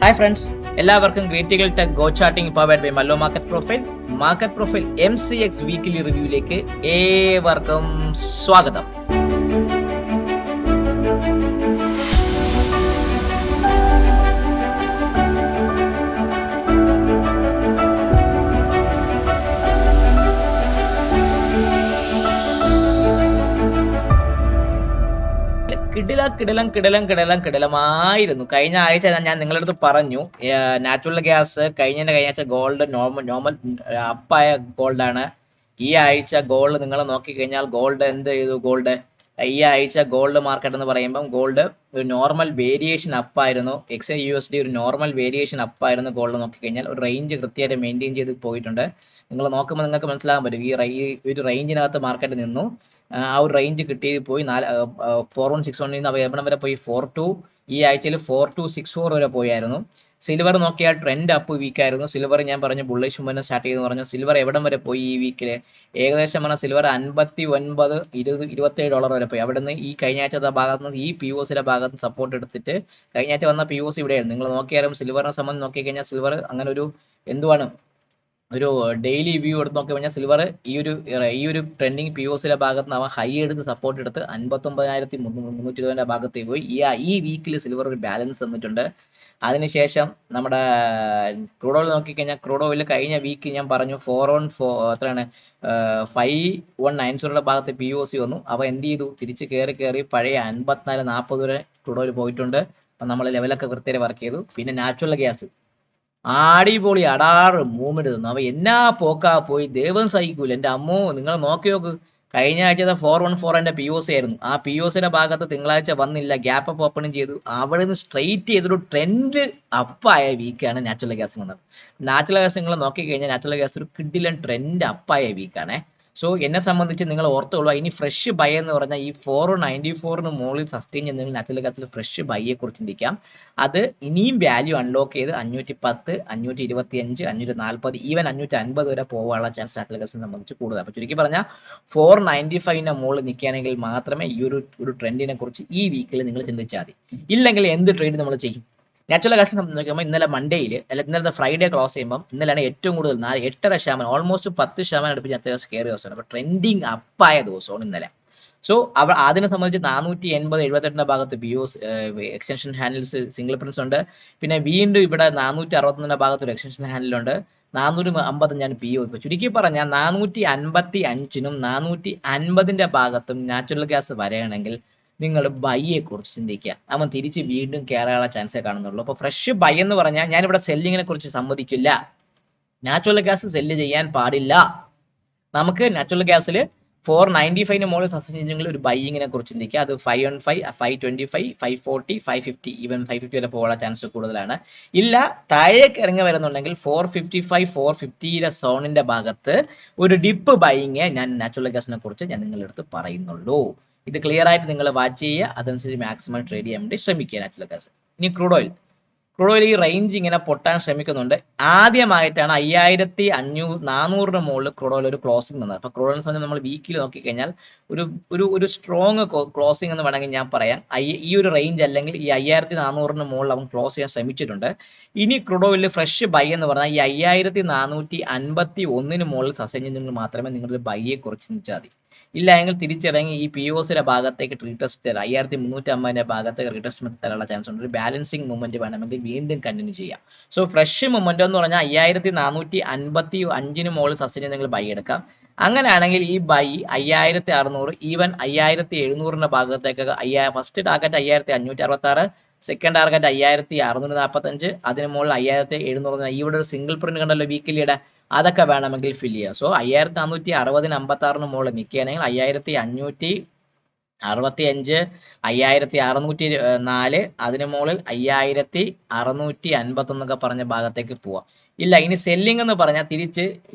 Hi friends, എല്ലാവർക്കും critical tech go charting powered by മല്ലോ market profile MCX weekly റിവ്യൂയിലേക്ക് ഏവർക്കും സ്വാഗതം. കിടിലമായിരുന്നു. കഴിഞ്ഞ ആഴ്ച ഞാൻ നിങ്ങളുടെ അടുത്ത് പറഞ്ഞു, നാച്ചുറൽ ഗ്യാസ് കഴിഞ്ഞ ആഴ്ച ഗോൾഡ് നോർമൽ അപ്പായ ഗോൾഡാണ്. ഈ ആഴ്ച ഗോൾഡ് നിങ്ങൾ നോക്കിക്കഴിഞ്ഞാൽ ഗോൾഡ് എന്ത് ചെയ്തു? ഗോൾഡ് ഈ ആഴ്ച ഗോൾഡ് മാർക്കറ്റ് എന്ന് പറയുമ്പം ഗോൾഡ് ഒരു നോർമൽ വേരിയേഷൻ അപ്പായിരുന്നു. XAUSD ഒരു നോർമൽ വേരിയേഷൻ അപ്പായിരുന്നു. ഗോൾഡ് നോക്കിക്കഴിഞ്ഞാൽ ഒരു റേഞ്ച് കൃത്യമായിട്ട് മെയിൻറ്റെയിൻ ചെയ്ത് പോയിട്ടുണ്ട്. നിങ്ങൾ നോക്കുമ്പോൾ നിങ്ങൾക്ക് മനസ്സിലാകാൻ പറ്റും ഈ ഒരു റേഞ്ചിനകത്ത് മാർക്കറ്റ് നിന്നു. ആ ഒരു റേഞ്ച് കിട്ടിയത് പോയി 4161 നിന്ന് എവിടം വരെ പോയി 42. ഈ ആഴ്ചയിൽ 4264 വരെ പോയായിരുന്നു. സിൽവർ നോക്കിയാൽ ട്രെൻഡ് അപ്പ് വീക്കായിരുന്നു. സിൽവർ ഞാൻ പറഞ്ഞു ബുള്ളിഷ് മൂവ്മെന്റ് സ്റ്റാർട്ട് ചെയ്തെന്ന് പറഞ്ഞു. സിൽവർ എവിടം വരെ പോയി ഈ വീക്കിൽ? ഏകദേശം പറഞ്ഞാൽ സിൽവർ 59 $27 വരെ പോയി. അവിടെ നിന്ന് ഈ കഴിഞ്ഞ ആഴ്ചത്തെ ഭാഗത്ത് നിന്ന് ഈ POCയുടെ ഭാഗത്ത് നിന്ന് സപ്പോർട്ട് എടുത്തിട്ട് കഴിഞ്ഞ ആഴ്ച വന്ന POC ഇവിടെയാണ്. നിങ്ങൾ നോക്കിയാലും സിൽവറിനെ സംബന്ധിച്ച് നോക്കിക്കഴിഞ്ഞാൽ സിൽവർ അങ്ങനെ ഒരു എന്തുവാണ് ഒരു ഡെയിലി വ്യൂ എടുത്ത് നോക്കി കഴിഞ്ഞാൽ സിൽവർ ഈ ഒരു ട്രെൻഡിങ് POCയുടെ ഭാഗത്ത് നിന്ന് അവൻ ഹൈ എടുത്ത് സപ്പോർട്ട് എടുത്ത് 59,320 ഭാഗത്തേക്ക് പോയി. ഈ വീക്കിൽ സിൽവർ ഒരു ബാലൻസ് തന്നിട്ടുണ്ട്. അതിനുശേഷം നമ്മുടെ ക്രൂഡ് ഓയിൽ നോക്കിക്കഴിഞ്ഞാൽ ക്രൂഡ് ഓയിൽ കഴിഞ്ഞ വീക്ക് ഞാൻ പറഞ്ഞു 414 എത്രയാണ് 5190 ഭാഗത്ത് POC വന്നു. അവ എന്ത് ചെയ്തു? തിരിച്ച് കയറി പഴയ 54-40 വരെ ക്രൂഡ് ഓയിൽ പോയിട്ടുണ്ട്. അപ്പം നമ്മൾ ലെവലൊക്കെ കൃത്യമായി വർക്ക് ചെയ്തു. പിന്നെ നാച്ചുറൽ ഗ്യാസ് അടിപൊളി അടാറ് മൂവ്മെന്റ് തന്നു. അവ എന്നാ പോക്കാ പോയി, ദൈവം സഹിക്കൂല. എൻ്റെ അമ്മോ, നിങ്ങൾ നോക്കി നോക്ക്. കഴിഞ്ഞ ആഴ്ചത്തെ 414 POC ആയിരുന്നു. ആ POCയുടെ ഭാഗത്ത് തിങ്കളാഴ്ച വന്നില്ല, ഗ്യാപ്പ് അപ്പ് ഓപ്പണിംഗ് ചെയ്തു. അവിടെ നിന്ന് സ്ട്രെയിറ്റ് ചെയ്തൊരു ട്രെൻഡ് അപ്പായ വീക്കാണ് നാച്ചുറൽ ഗ്യാസ് വന്നത്. നാച്ചുറൽ ഗ്യാസ് നിങ്ങൾ നോക്കിക്കഴിഞ്ഞാൽ നാച്ചുറൽ ഗ്യാസ് ഒരു കിഡിലൻ ട്രെൻഡ് അപ്പായ വീക്കാണ്. സോ എന്നെ സംബന്ധിച്ച് നിങ്ങൾ ഓർത്തുകൊള്ളുക, ഇനി ഫ്രഷ് ബൈ എന്ന് പറഞ്ഞാൽ ഈ 494 മുകളിൽ സസ്റ്റെയിൻ ചെയ്യുന്നതിൽ നാച്ചുറൽ ഗ്യാസിൽ ഫ്രഷ് ബൈയെ കുറിച്ച് ചിന്തിക്കാം. അത് ഇനിയും വാല്യൂ അൺലോക്ക് ചെയ്ത് 510, 525, 540, ഈവൻ 550 വരെ പോകാനുള്ള ചാൻസ് നാച്ചുറൽ ഗ്യാസിനെ സംബന്ധിച്ച് കൂടുതൽ. അപ്പോൾ ചുരുക്കി പറഞ്ഞാൽ 495 മുകളിൽ നിൽക്കുകയാണെങ്കിൽ മാത്രമേ ഈ ഒരു ട്രെൻഡിനെ കുറിച്ച് ഈ വീക്കിൽ നിങ്ങൾ ചിന്തിച്ചാൽ മതി. ഇല്ലെങ്കിൽ എന്ത് ട്രേഡ് നമ്മൾ ചെയ്യും? നാച്ചുറൽ ഗ്യാസിനെ സംബന്ധിച്ച് നോക്കുമ്പോൾ ഇന്നലെ മൺഡേയിൽ ഇന്നലത്തെ ഫ്രൈഡേ ക്ലോസ് ചെയ്യുമ്പോൾ ഇന്നലെയാണ് ഏറ്റവും കൂടുതൽ 8.5%, ഓൾമോസ്റ്റ് 10% അടുപ്പിച്ച് അത്യാവശ്യം കയറിയ ദിവസമാണ്. അപ്പോൾ ട്രെൻഡിങ് അപ്പായ ദിവസമാണ് ഇന്നലെ. സോ അതിനെ സംബന്ധിച്ച് 480-78 ഭാഗത്ത് എക്സ്റ്റൻഷൻ ഹാൻഡിൽസ് സിംഗിൾ പ്രിൻസ് ഉണ്ട്. പിന്നെ വീണ്ടും ഇവിടെ 461 ഭാഗത്ത് ഒരു എക്സ്റ്റൻഷൻ ഹാൻഡിലുണ്ട്. 455 PO. ഇപ്പോൾ ചുരുക്കി പറഞ്ഞാൽ 455-നും 450 ഭാഗത്തും നാച്ചുറൽ ഗ്യാസ് വരികയാണെങ്കിൽ നിങ്ങൾ ബൈയെ കുറിച്ച് ചിന്തിക്കുക. അവൻ തിരിച്ച് വീണ്ടും കയറാനുള്ള ചാൻസേ കാണുന്നുള്ളൂ. അപ്പോൾ ഫ്രഷ് ബൈ എന്ന് പറഞ്ഞാൽ ഞാനിവിടെ സെല്ലിങ്ങിനെ കുറിച്ച് സമ്മതിക്കില്ല. നാച്ചുറൽ ഗ്യാസ് സെല്ല് ചെയ്യാൻ പാടില്ല. നമുക്ക് നാച്ചുറൽ ഗ്യാസിൽ 495 മുകളിൽ സസ്റ്റെയിൻ ഒരു ബൈയിങ്ങിനെ കുറിച്ച് ചിന്തിക്കുക. അത് 515, 525, 540, 550, ഈവൻ 550 വരെ പോകാനുള്ള ചാൻസ് കൂടുതലാണ്. ഇല്ല, താഴേക്ക് ഇറങ്ങി വരുന്നുണ്ടെങ്കിൽ 455, 450 സോണിന്റെ ഭാഗത്ത് ഒരു ഡിപ്പ് ബൈയിങ് ഞാൻ നാച്ചുറൽ ഗ്യാസിനെ കുറിച്ച് ഞാൻ നിങ്ങളുടെ അടുത്ത് പറയുന്നുള്ളൂ. ഇത് ക്ലിയർ ആയിട്ട് നിങ്ങൾ വാച്ച് ചെയ്യുക. അതനുസരിച്ച് മാക്സിമം ട്രേഡ് ചെയ്യാൻ വേണ്ടി ശ്രമിക്കുക നാച്ചുറൽ ഗ്യാസ്. ഇനി ക്രൂഡ് ഓയിൽ ഈ റേഞ്ച് ഇങ്ങനെ പൊട്ടാൻ ശ്രമിക്കുന്നുണ്ട്. ആദ്യമായിട്ടാണ് 5500-400 മുകളിൽ ക്രൂഡ് ഓയിൽ ഒരു ക്ലോസിംഗ് തന്നത്. അപ്പോൾ ക്രൂഡ് ഓയിൽ സംബന്ധിച്ച് നമ്മൾ വീക്കിൽ നോക്കിക്കഴിഞ്ഞാൽ ഒരു സ്ട്രോങ് ക്ലോസിംഗ് എന്ന് വേണമെങ്കിൽ ഞാൻ പറയാം. ഈ ഒരു റേഞ്ച് അല്ലെങ്കിൽ ഈ 5400 മുകളിൽ അവൻ ക്ലോസ് ചെയ്യാൻ ശ്രമിച്ചിട്ടുണ്ട്. ഇനി ക്രൂഡ് ഓയിലിൽ ഫ്രഷ് ബൈ എന്ന് പറഞ്ഞാൽ ഈ 5451 മുകളിൽ സസ്റ്റെയിൻ ചെയ്യുന്നെങ്കിൽ മാത്രമേ നിങ്ങളൊരു ബൈയെ കുറിച്ച് ചിന്തിച്ചാൽ മതി. ഇല്ല എങ്കിൽ തിരിച്ചിറങ്ങി ഈ POCയുടെ ഭാഗത്തേക്ക് റീടെസ്റ്റ് തരാം. 5350 ഭാഗത്തേക്ക് റീടെസ്റ്റ് തരാനുള്ള ചാൻസ് ഉണ്ട്. ഒരു ബാലൻസിങ് മൂവ്മെന്റ് വേണമെങ്കിൽ വീണ്ടും കണ്ടിന്യൂ ചെയ്യാം. സോ ഫ്രഷ് മൂവ്മെന്റ് എന്ന് പറഞ്ഞാൽ 5455 മുകളിൽ സസ്റ്റെയിൻ ചെയ്തെങ്കിൽ ബൈ എടുക്കാം. അങ്ങനെയാണെങ്കിൽ ഈ ബൈ 5600, ഈവൻ 5700 ഭാഗത്തേക്ക് ഫസ്റ്റ് ടാർഗറ്റ് 5566, സെക്കൻഡ് ടാർഗറ്റ് 5645, അതിന് മുകളിൽ 5700. ഇവിടെ ഒരു സിംഗിൾ പ്രിന്റ് കണ്ടല്ലോ വീക്കിലിയുടെ, അതൊക്കെ വേണമെങ്കിൽ ഫില്ല് ചെയ്യാം. സോ 5460-56 മുകളിൽ നിൽക്കുകയാണെങ്കിൽ 5565, 5604, അതിന് മുകളിൽ 5651 പറഞ്ഞ ഭാഗത്തേക്ക് പോവാം. ഇല്ല, ഇനി സെല്ലിംഗ് എന്ന് പറഞ്ഞാൽ തിരിച്ച്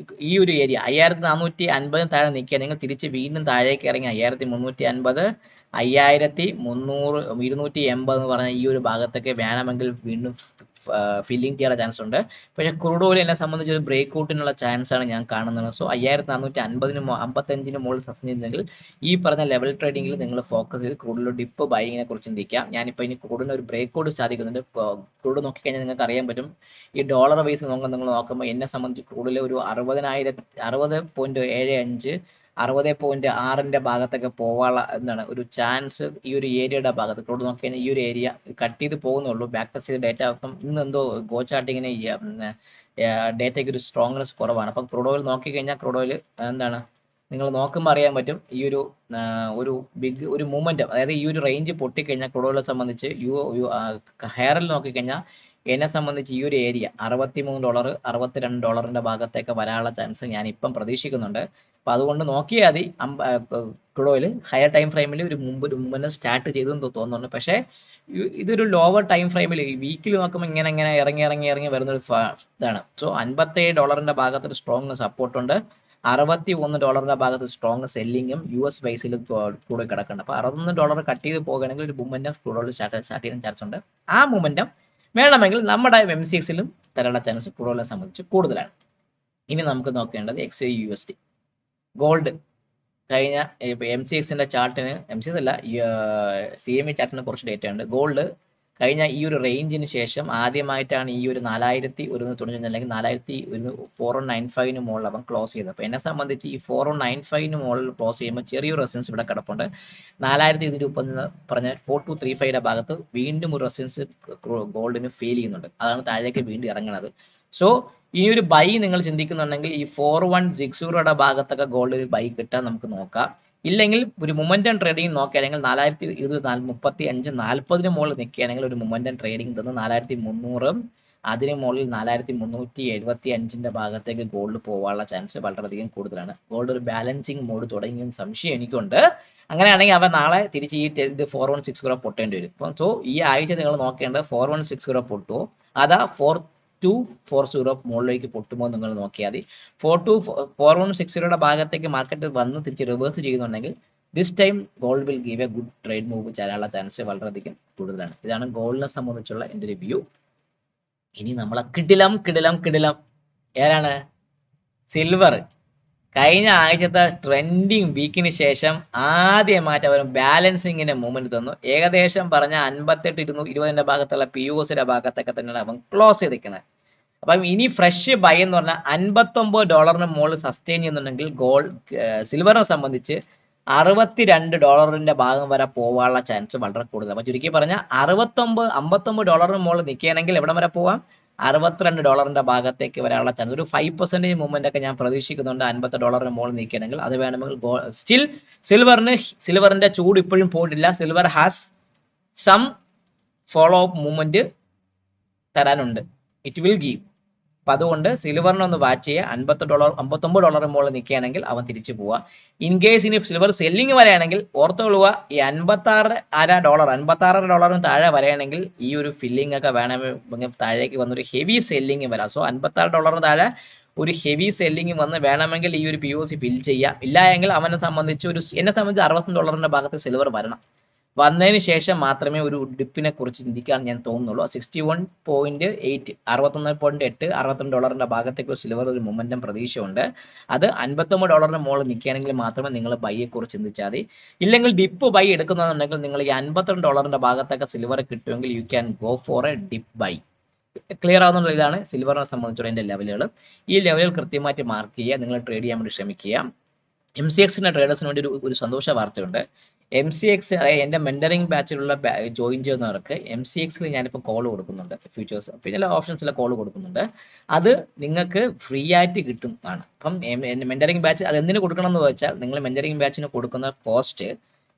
ഈ ഒരു ഏരിയ 5450 താഴെ നിൽക്കുകയാണെങ്കിൽ തിരിച്ച് വീണ്ടും താഴേക്ക് ഇറങ്ങി 5350, 5300, 280 എന്ന് പറഞ്ഞാൽ ഈ ഒരു ഭാഗത്തേക്ക് വേണമെങ്കിൽ വീണ്ടും ഫില്ലിംഗ് ചെയ്യാനുള്ള ചാൻസ് ഉണ്ട്. പക്ഷേ ക്രൂഡ് ഓയിൽ എന്നെ സംബന്ധിച്ച് ഒരു ബ്രേക്ക് ഔട്ടിനുള്ള ചാൻസ് ആണ് ഞാൻ കാണുന്നത്. സോ 5450 മുകളിൽ സസ്റ്റെയിൻ ചെയ്യുന്നെങ്കിൽ ഈ പറഞ്ഞ ലെവൽ ട്രേഡിംഗിൽ നിങ്ങൾ ഫോക്കസ് ചെയ്ത് ക്രൂഡിൽ ഡിപ്പ് ബൈങ്ങിനെ കുറിച്ച് ചിന്തിക്കാം. ഞാനിപ്പോൾ ഇനി ക്രൂഡിന് ഒരു ബ്രേക്ക് ഔട്ട് സാധിക്കുന്നുണ്ട്. ക്രൂഡ് നോക്കിക്കഴിഞ്ഞാൽ നിങ്ങൾക്ക് അറിയാൻ പറ്റും, ഈ ഡോളർ വൈസ് നിങ്ങൾ നോക്കുമ്പോൾ എന്നെ സംബന്ധിച്ച് ക്രൂഡിൽ ഒരു 60.75 60.6 ഭാഗത്തൊക്കെ പോകാനുള്ള എന്താണ് ഒരു ചാൻസ് ഈ ഒരു ഏരിയയുടെ ഭാഗത്ത് ക്രൂഡ് നോക്കിക്കഴിഞ്ഞാൽ ഈ ഒരു ഏരിയ കട്ട് ചെയ്ത് പോകുന്നുള്ളൂ. ബാക്ക് ടെസ്റ്റ് ചെയ്ത് ഡേറ്റ അപ്പം ഇന്ന് എന്തോ ഗോ ചാർട്ടിങ്ങിന് ഡേറ്റയ്ക്ക് ഒരു സ്ട്രോങ്നെസ് കുറവാണ്. അപ്പം ക്രൂഡ് ഓയിൽ നോക്കിക്കഴിഞ്ഞാൽ ക്രൂഡ് ഓയിൽ എന്താണ് നിങ്ങൾ നോക്കുമ്പോൾ അറിയാൻ പറ്റും ഈ ഒരു ബിഗ് ഒരു മൂവ്മെന്റ്, അതായത് ഈ ഒരു റേഞ്ച് പൊട്ടിക്കഴിഞ്ഞാൽ ക്രൂഡ് ഓയിലെ സംബന്ധിച്ച് ഹെയറിൽ നോക്കിക്കഴിഞ്ഞാൽ എന്നെ സംബന്ധിച്ച് ഈ ഒരു ഏരിയ $63 $62 ഭാഗത്തേക്ക് വരാനുള്ള ചാൻസ് ഞാൻ ഇപ്പം പ്രതീക്ഷിക്കുന്നുണ്ട്. അപ്പം അതുകൊണ്ട് നോക്കിയാൽ മതി ക്രൂഡ് ഓയിൽ ഹയർ ടൈം ഫ്രെയിമിൽ ഒരു മുമ്പ് സ്റ്റാർട്ട് ചെയ്തെന്ന് തോന്നുന്നുണ്ട്. പക്ഷേ ഇതൊരു ലോവർ ടൈം ഫ്രെയിമിൽ വീക്കിൽ നോക്കുമ്പോൾ ഇങ്ങനെ ഇറങ്ങി വരുന്നൊരു ഇതാണ്. So $57 ഭാഗത്തൊരു strong സപ്പോർട്ടുണ്ട്. $61 ഭാഗത്ത് സ്ട്രോങ് സെല്ലിങ്ങും US ബേസിൽ കൂടെ കിടക്കുന്നുണ്ട്. അപ്പോൾ $61 കട്ട് ചെയ്ത് പോകുകയാണെങ്കിൽ ഒരു മൂവ്മെന്റം ക്രൂഡ് ഓയിൽ സ്റ്റാർട്ട് ചെയ്യാൻ ചാൻസ് ഉണ്ട്. ആ മൂവ്മെന്റം വേണമെങ്കിൽ നമ്മുടെ MCX-ലും തരാനുള്ള ചാൻസ് ക്രൂഡ് ഓയിലിനെ സംബന്ധിച്ച് കൂടുതലാണ്. ഇനി നമുക്ക് നോക്കേണ്ടത് XAUUSD. ഗോൾഡ് കഴിഞ്ഞ MCX-ന്റെ ചാർട്ടിന്, MCX അല്ല CME ചാർട്ടിന് കുറച്ച് ഡേറ്റ ഉണ്ട്. ഗോൾഡ് കഴിഞ്ഞ ഈ ഒരു റേഞ്ചിന് ശേഷം ആദ്യമായിട്ടാണ് ഈ ഒരു 4195 അല്ലെങ്കിൽ 4195 മുകളിൽ അവൻ ക്ലോസ് ചെയ്തത്. അപ്പോൾ എന്നെ സംബന്ധിച്ച് ഈ 4195 മുകളിൽ ക്ലോസ് ചെയ്യുമ്പോൾ ചെറിയൊരു റെസിസ്റ്റൻസ് ഇവിടെ കിടപ്പുണ്ട്. 4230 പറഞ്ഞ 4235 ഭാഗത്ത് വീണ്ടും ഒരു റെസിസ്റ്റൻസ് ഗോൾഡിന് ഫെയിൽ ചെയ്യുന്നുണ്ട്. അതാണ് താഴേക്ക് വീണ്ടും ഇറങ്ങുന്നത്. സോ ഈ ഒരു ബൈ നിങ്ങൾ ചിന്തിക്കുന്നുണ്ടെങ്കിൽ ഈ 4160 ഭാഗത്തൊക്കെ ഗോൾഡ് ബൈ കിട്ടാൻ നമുക്ക് നോക്കാം. ഇല്ലെങ്കിൽ ഒരു മൊമെന്റം ട്രേഡിംഗ് നോക്കുകയാണെങ്കിൽ 4235-40 മുകളിൽ നിൽക്കുകയാണെങ്കിൽ ഒരു മൊമെന്റം ട്രേഡിംഗ് തന്ന് 4300 അതിന് മുകളിൽ 4375 ഭാഗത്തേക്ക് ഗോൾഡ് പോകാനുള്ള ചാൻസ് വളരെയധികം കൂടുതലാണ്. ഗോൾഡ് ഒരു ബാലൻസിങ് മോഡ് തുടങ്ങിയ സംശയം എനിക്കുണ്ട്. അങ്ങനെയാണെങ്കിൽ അവ നാളെ തിരിച്ച് ഈ 4160 പൊട്ടേണ്ടി വരും. അപ്പം സോ ഈ ആഴ്ച നിങ്ങൾ നോക്കേണ്ടത് 4160 പൊട്ടുമോ അതാ 4240 മുകളിലേക്ക് പൊട്ടുമോ നിങ്ങൾ നോക്കിയാൽ മതി. 4160 ഭാഗത്തേക്ക് മാർക്കറ്റ് വന്ന് തിരിച്ച് റിവേഴ്സ് ചെയ്യുന്നുണ്ടെങ്കിൽ this time gold will give A good trade move ചെയ്യാനുള്ള ചാൻസ് വളരെയധികം കൂടുതലാണ്. ഇതാണ് ഗോൾഡിനെ സംബന്ധിച്ചുള്ള എൻ്റെ റിവ്യൂ. ഇനി നമ്മളെ കിടിലം ഏതാണ്? സിൽവർ. കഴിഞ്ഞ ആഴ്ചത്തെ ട്രെൻഡിങ് വീക്കിന് ശേഷം ആദ്യമായിട്ട് അവർ ബാലൻസിങ്ങിന്റെ മൂവ്മെന്റ് തന്നു. ഏകദേശം പറഞ്ഞ 58-20 ഭാഗത്തുള്ള POSയുടെ ഭാഗത്തൊക്കെ തന്നെയാണ് അവൻ ക്ലോസ് ചെയ്തിരിക്കുന്നത്. അപ്പം ഇനി ഫ്രഷ് ബൈ എന്ന് പറഞ്ഞാൽ $59 മുകളിൽ സസ്റ്റെയിൻ ചെയ്യുന്നുണ്ടെങ്കിൽ സിൽവറിനെ സംബന്ധിച്ച് $62 ഭാഗം വരെ പോകാനുള്ള ചാൻസ് വളരെ കൂടുതൽ. അപ്പൊ ചുരുക്കി പറഞ്ഞാൽ $59 മുകളിൽ നിൽക്കുകയാണെങ്കിൽ എവിടെ വരെ പോവാം? $62 ഭാഗത്തേക്ക് വരാനുള്ള ചാൻസ്, ഒരു 5% മൂവ്മെന്റ് ഒക്കെ ഞാൻ പ്രതീക്ഷിക്കുന്നുണ്ട്. $58 മുകളിൽ നിൽക്കുകയാണെങ്കിൽ അത് വേണമെങ്കിൽ സ്റ്റിൽ സിൽവറിന്റെ ചൂട് ഇപ്പോഴും പോയിട്ടില്ല. Silver has some follow up movement തരാനുണ്ട്. It will give. അപ്പൊ അതുകൊണ്ട് സിൽവറിനെ ഒന്ന് വാച്ച് ചെയ്യുക. $59 മുകളിൽ നിൽക്കുകയാണെങ്കിൽ അവൻ തിരിച്ചു പോവുക. ഇൻ കേസ് ഇനി സിൽവർ സെല്ലിങ് വരെയാണെങ്കിൽ ഓർത്തുകൊള്ളുക, ഈ $56 താഴെ വരെയാണെങ്കിൽ ഈ ഒരു ഫില്ലിംഗ് ഒക്കെ വേണമെങ്കിൽ താഴേക്ക് വന്നൊരു ഹെവി സെല്ലിങ് വരാം. സോ $56 താഴെ ഒരു ഹെവി സെല്ലിങ് വന്ന് വേണമെങ്കിൽ ഈ ഒരു POC ഫിൽ ചെയ്യാം. ഇല്ല എങ്കിൽ എന്നെ സംബന്ധിച്ച് $60 ഭാഗത്ത് സിൽവർ വരണം. വന്നതിന് ശേഷം മാത്രമേ ഒരു ഡിപ്പിനെ കുറിച്ച് ചിന്തിക്കാൻ ഞാൻ തോന്നുന്നുള്ളൂ. 61.8 $62 ഭാഗത്തേക്ക് സിൽവർ ഒരു മൊമെന്റം പ്രതീക്ഷയുണ്ട്. അത് $59 മുകളിൽ നിൽക്കുകയാണെങ്കിൽ മാത്രമേ നിങ്ങൾ ബൈയെ കുറിച്ച് ചിന്തിച്ചാൽ മതി. ഇല്ലെങ്കിൽ ഡിപ്പ് ബൈ എടുക്കുന്നതെന്നുണ്ടെങ്കിൽ നിങ്ങൾ ഈ $52 ഭാഗത്തൊക്കെ സിൽവർ കിട്ടുമെങ്കിൽ you can go for a dip buy. Clear ആവുന്നുള്ള ഇതാണ് സിൽവറിനെ സംബന്ധിച്ചുള്ള എൻ്റെ ലെവലുകൾ. ഈ ലെവലുകൾ കൃത്യമായിട്ട് മാർക്ക് ചെയ്യുക. നിങ്ങൾ ട്രേഡ് ചെയ്യാൻ വേണ്ടി ശ്രമിക്കുക. MCX-ന്റെ ട്രേഡേഴ്സിന് വേണ്ടി ഒരു സന്തോഷ വാർത്തയുണ്ട്. MCX എൻ്റെ മെന്ററിംഗ് ബാച്ചിലുള്ള ജോയിൻ ചെയ്യുന്നവർക്ക് MCX-ൽ ഞാനിപ്പോൾ കോൾ കൊടുക്കുന്നുണ്ട്. ഫ്യൂച്ചേഴ്സ് പിന്നെ ഓപ്ഷൻസിലെ കോൾ കൊടുക്കുന്നുണ്ട്. അത് നിങ്ങൾക്ക് ഫ്രീ ആയിട്ട് കിട്ടുന്നതാണ്. അപ്പം മെന്ററിംഗ് ബാച്ച് അത് എന്തിനു കൊടുക്കണം എന്ന് വെച്ചാൽ നിങ്ങൾ മെന്ററിംഗ് ബാച്ചിന് കൊടുക്കുന്ന കോസ്റ്റ്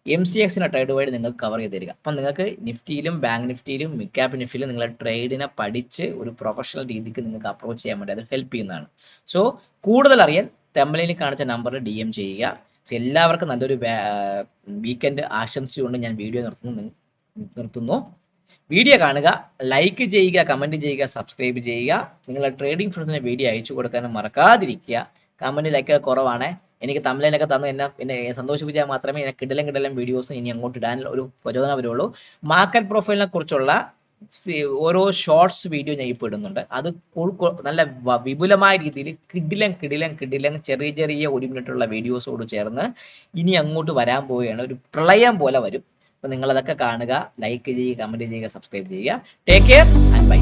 MCX-ന്റെ ട്രേഡ് വഴി നിങ്ങൾക്ക് കവർ ചെയ്ത് തരിക. അപ്പം നിങ്ങൾക്ക് നിഫ്റ്റിയിലും ബാങ്ക് നിഫ്റ്റിയിലും മിഡ് ക്യാപ് നിഫ്റ്റിയിലും നിങ്ങളുടെ ട്രേഡിനെ പഠിച്ച് ഒരു പ്രൊഫഷണൽ രീതിക്ക് നിങ്ങൾക്ക് അപ്രോച്ച് ചെയ്യാൻ വേണ്ടി അത് ഹെൽപ്പ് ചെയ്യുന്നതാണ്. സോ കൂടുതൽ അറിയാൻ തമ്പനയിൽ കാണിച്ച നമ്പറിൽ DM ചെയ്യുക. എല്ലാവർക്കും നല്ലൊരു വീക്കെൻഡ് ആശംസിച്ചുകൊണ്ട് ഞാൻ വീഡിയോ നിർത്തുന്നു. വീഡിയോ കാണുക, ലൈക്ക് ചെയ്യുക, കമന്റ് ചെയ്യുക, സബ്സ്ക്രൈബ് ചെയ്യുക. നിങ്ങളുടെ ട്രേഡിംഗ് ഫ്രണ്ട്സിന് വീഡിയോ അയച്ചു കൊടുക്കാനും മറക്കാതിരിക്കുക. കമന്റ് ലൈക്ക് കുറവാണ്. എനിക്ക് തമിഴിലൊക്കെ തന്നു എന്നെ സന്തോഷിപ്പിച്ചാൽ മാത്രമേ കിടലം വീഡിയോസ് ഇനി അങ്ങോട്ട് ഇടാൻ ഒരു പ്രചോദനം വരുള്ളൂ. മാർക്കറ്റ് പ്രൊഫൈലിനെ കുറിച്ചുള്ള ഓരോ ഷോർട്സ് വീഡിയോ ഞാൻ ഇപ്പോൾ ഇടുന്നുണ്ട്. അത് നല്ല വിപുലമായ രീതിയിൽ കിടിലൻ ചെറിയ ചെറിയ 1 മിനിറ്റുള്ള വീഡിയോസോട് ചേർന്ന് ഇനി അങ്ങോട്ട് വരാൻ പോവുകയാണ്. ഒരു പ്രളയം പോലെ വരും. അപ്പൊ നിങ്ങൾ അതൊക്കെ കാണുക, ലൈക്ക് ചെയ്യുക, കമന്റ് ചെയ്യുക, സബ്സ്ക്രൈബ് ചെയ്യുക. Take care and by.